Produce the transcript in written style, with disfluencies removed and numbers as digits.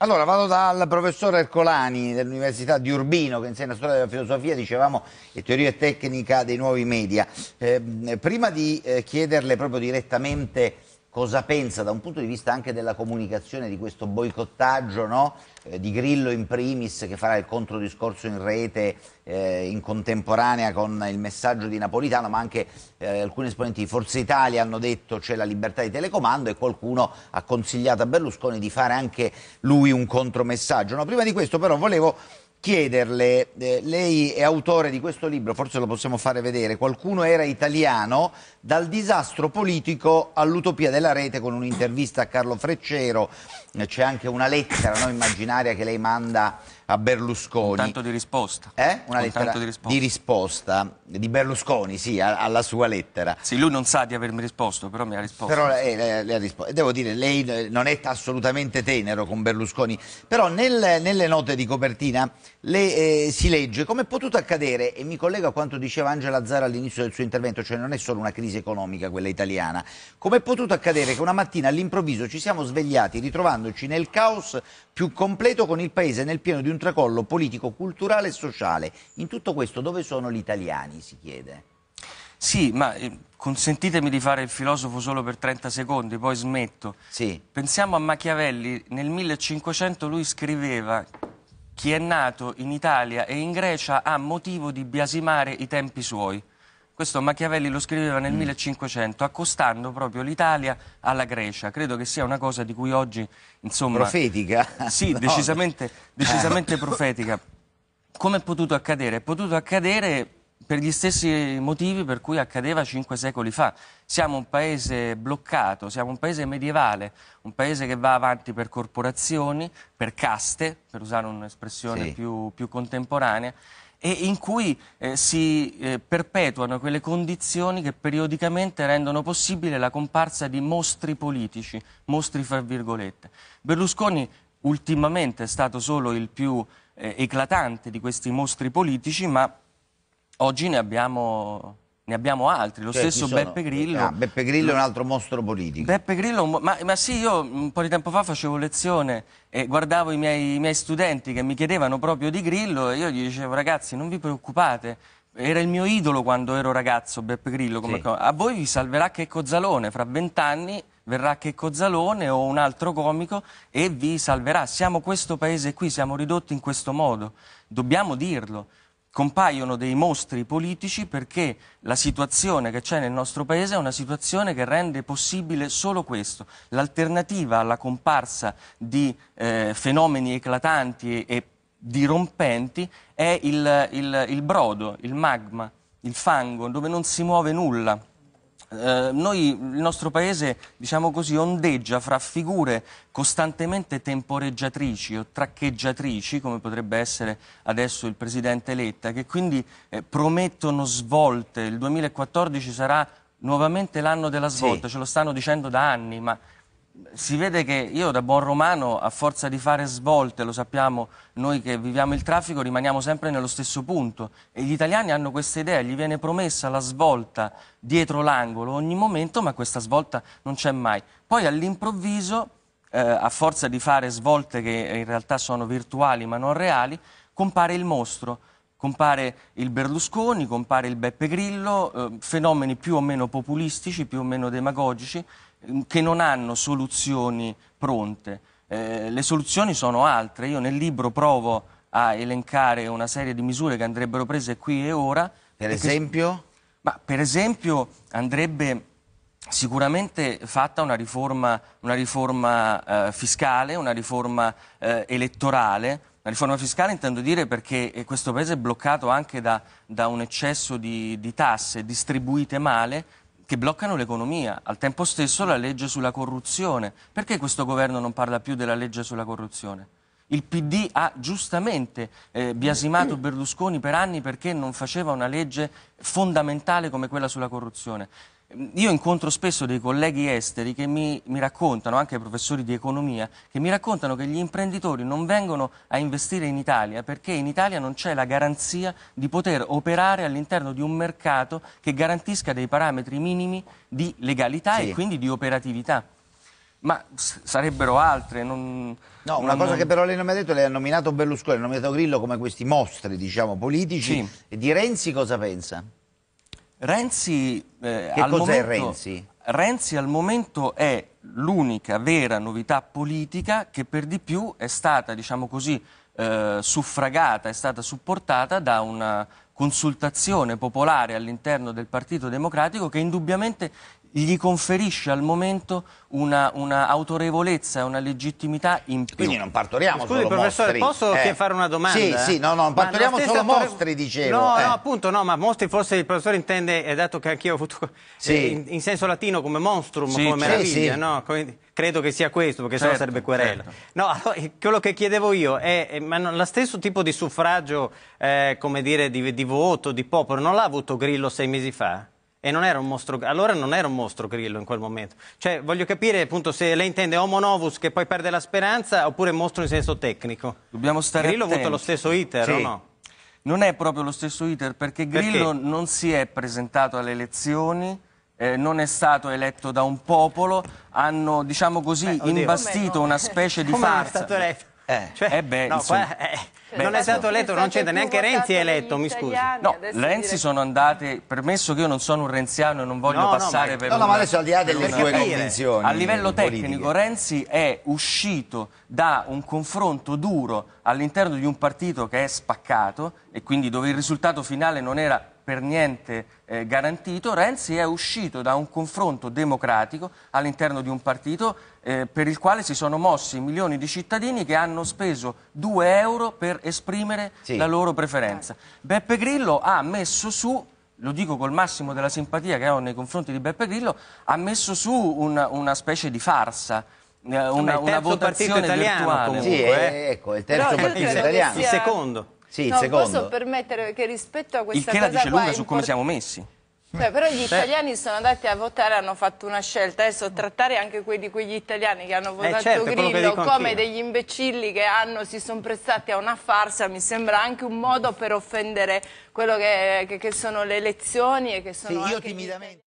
Allora, vado dal professor Ercolani dell'Università di Urbino, che insegna storia della filosofia, dicevamo, e teoria e tecnica dei nuovi media. Prima di chiederle proprio direttamente cosa pensa da un punto di vista anche della comunicazione di questo boicottaggio, no? Di Grillo in primis, che farà il controdiscorso in rete in contemporanea con il messaggio di Napolitano, ma anche alcuni esponenti di Forza Italia hanno detto c'è la libertà di telecomando e qualcuno ha consigliato a Berlusconi di fare anche lui un contromessaggio. No, prima di questo però volevo chiederle, lei è autore di questo libro, forse lo possiamo fare vedere, Qualcuno era italiano, dal disastro politico all'utopia della rete, con un'intervista a Carlo Freccero, c'è anche una lettera, no, immaginaria che lei manda a Berlusconi. Un tanto di risposta. Una lettera di risposta di Berlusconi, sì, alla sua lettera. Sì, lui non sa di avermi risposto, però mi ha risposto. Però le ha risposto. Devo dire, lei non è assolutamente tenero con Berlusconi, però nelle note di copertina si legge come è potuto accadere, e mi collego a quanto diceva Angela Zara all'inizio del suo intervento, cioè non è solo una crisi economica quella italiana, come è potuto accadere che una mattina all'improvviso ci siamo svegliati ritrovandoci nel caos più completo, con il paese nel pieno di un tracollo politico, culturale e sociale. In tutto questo dove sono gli italiani, si chiede? Sì, ma consentitemi di fare il filosofo solo per 30 secondi, poi smetto. Sì. Pensiamo a Machiavelli, nel 1500 lui scriveva: chi è nato in Italia e in Grecia ha motivo di biasimare i tempi suoi. Questo Machiavelli lo scriveva nel 1500, accostando proprio l'Italia alla Grecia. Credo che sia una cosa di cui oggi, insomma... Profetica? Sì, No. decisamente profetica. Come è potuto accadere? È potuto accadere per gli stessi motivi per cui accadeva 5 secoli fa. Siamo un paese bloccato, siamo un paese medievale, un paese che va avanti per corporazioni, per caste, per usare un'espressione Sì. più contemporanea, e in cui si perpetuano quelle condizioni che periodicamente rendono possibile la comparsa di mostri politici, mostri fra virgolette. Berlusconi ultimamente è stato solo il più eclatante di questi mostri politici, ma oggi ne abbiamo altri, lo Cioè, stesso Beppe Grillo. Beppe Grillo è un altro mostro politico. Beppe Grillo, ma sì, io un po' di tempo fa facevo lezione e guardavo i miei studenti che mi chiedevano proprio di Grillo, e io gli dicevo: ragazzi, non vi preoccupate, era il mio idolo quando ero ragazzo, Beppe Grillo. Sì. A voi vi salverà Checco Zalone, fra 20 anni verrà Checco Zalone o un altro comico e vi salverà. Siamo questo paese qui, siamo ridotti in questo modo, dobbiamo dirlo. Compaiono dei mostri politici perché la situazione che c'è nel nostro paese è una situazione che rende possibile solo questo. L'alternativa alla comparsa di fenomeni eclatanti e dirompenti è il brodo, il magma, il fango, dove non si muove nulla. Il nostro paese, diciamo così, ondeggia fra figure costantemente temporeggiatrici o traccheggiatrici, come potrebbe essere adesso il presidente Letta, che quindi promettono svolte. Il 2014 sarà nuovamente l'anno della svolta, Sì. ce lo stanno dicendo da anni, ma si vede che io, da buon romano, a forza di fare svolte, lo sappiamo noi che viviamo il traffico, rimaniamo sempre nello stesso punto, e gli italiani hanno questa idea: gli viene promessa la svolta dietro l'angolo ogni momento, ma questa svolta non c'è mai. Poi all'improvviso, a forza di fare svolte che in realtà sono virtuali ma non reali, compare il mostro. Compare il Berlusconi, compare il Beppe Grillo, fenomeni più o meno populistici, più o meno demagogici, che non hanno soluzioni pronte. Le soluzioni sono altre. Io nel libro provo a elencare una serie di misure che andrebbero prese qui e ora. Per esempio? Per esempio andrebbe sicuramente fatta una riforma fiscale, una riforma elettorale. La riforma fiscale intendo dire perché questo paese è bloccato anche da un eccesso di tasse distribuite male, che bloccano l'economia. Al tempo stesso la legge sulla corruzione. Perché questo governo non parla più della legge sulla corruzione? Il PD ha giustamente biasimato Berlusconi per anni perché non faceva una legge fondamentale come quella sulla corruzione. Io incontro spesso dei colleghi esteri che mi raccontano, anche professori di economia, che mi raccontano che gli imprenditori non vengono a investire in Italia perché in Italia non c'è la garanzia di poter operare all'interno di un mercato che garantisca dei parametri minimi di legalità Sì. e quindi di operatività. Ma sarebbero altre. No, una cosa che però lei non mi ha detto, lei ha nominato Berlusconi, ha nominato Grillo come questi mostri, diciamo, politici. Sì. E di Renzi cosa pensa? Renzi, Che cos'è Renzi? Renzi al momento è l'unica vera novità politica che per di più è stata, diciamo così, suffragata, è stata supportata da una consultazione popolare all'interno del Partito Democratico che indubbiamente gli conferisce al momento una autorevolezza e una legittimità in più. Quindi non partoriamo Scusi, solo professore, mostri. posso fare una domanda? Sì, no, non partoriamo solo mostri, dicevo. No, no, appunto, no, ma mostri forse il professore intende, dato che anch'io ho avuto in senso latino come monstrum, Sì, come meraviglia, sì. no? Credo che sia questo, perché sennò sarebbe querela. Certo. No, allora, quello che chiedevo io è, ma lo stesso tipo di suffragio, come dire, di voto, di popolo, non l'ha avuto Grillo 6 mesi fa? E non era un mostro, allora non era un mostro Grillo in quel momento. Cioè, voglio capire appunto se lei intende homo novus che poi perde la speranza oppure mostro in senso tecnico. Dobbiamo stare Grillo ha attenti. avuto lo stesso iter, Sì. o no? Non è proprio lo stesso iter perché Grillo non si è presentato alle elezioni, non è stato eletto da un popolo, hanno, diciamo così, imbastito una specie di Come è farsa. stato eletto? No, qua, non è stato eletto, non c'entra, neanche Renzi è eletto, mi scusi. No, Renzi sono andate, permesso che io non sono un renziano e non voglio passare per No, ma adesso al di là delle sue convinzioni a livello politiche. tecnico Renzi è uscito da un confronto duro all'interno di un partito che è spaccato e quindi dove il risultato finale non era per niente garantito. Renzi è uscito da un confronto democratico all'interno di un partito per il quale si sono mossi milioni di cittadini che hanno speso 2 euro per esprimere la loro preferenza. Beppe Grillo ha messo su, lo dico col massimo della simpatia che ho nei confronti di Beppe Grillo, ha messo su una specie di farsa. Una votazione virtuale. Comunque, Sì, ecco, il terzo partito italiano. Il secondo. Sì, il non secondo. posso permettere che rispetto a questa Il che la cosa dice lunga qua su come siamo messi. però gli italiani sono andati a votare, hanno fatto una scelta. Adesso trattare anche quegli italiani che hanno votato certo, è quello che Grillo dico come anch'io. degli imbecilli che si sono prestati a una farsa mi sembra anche un modo per offendere quello che sono le elezioni e che sono Sì, io anche timidamente...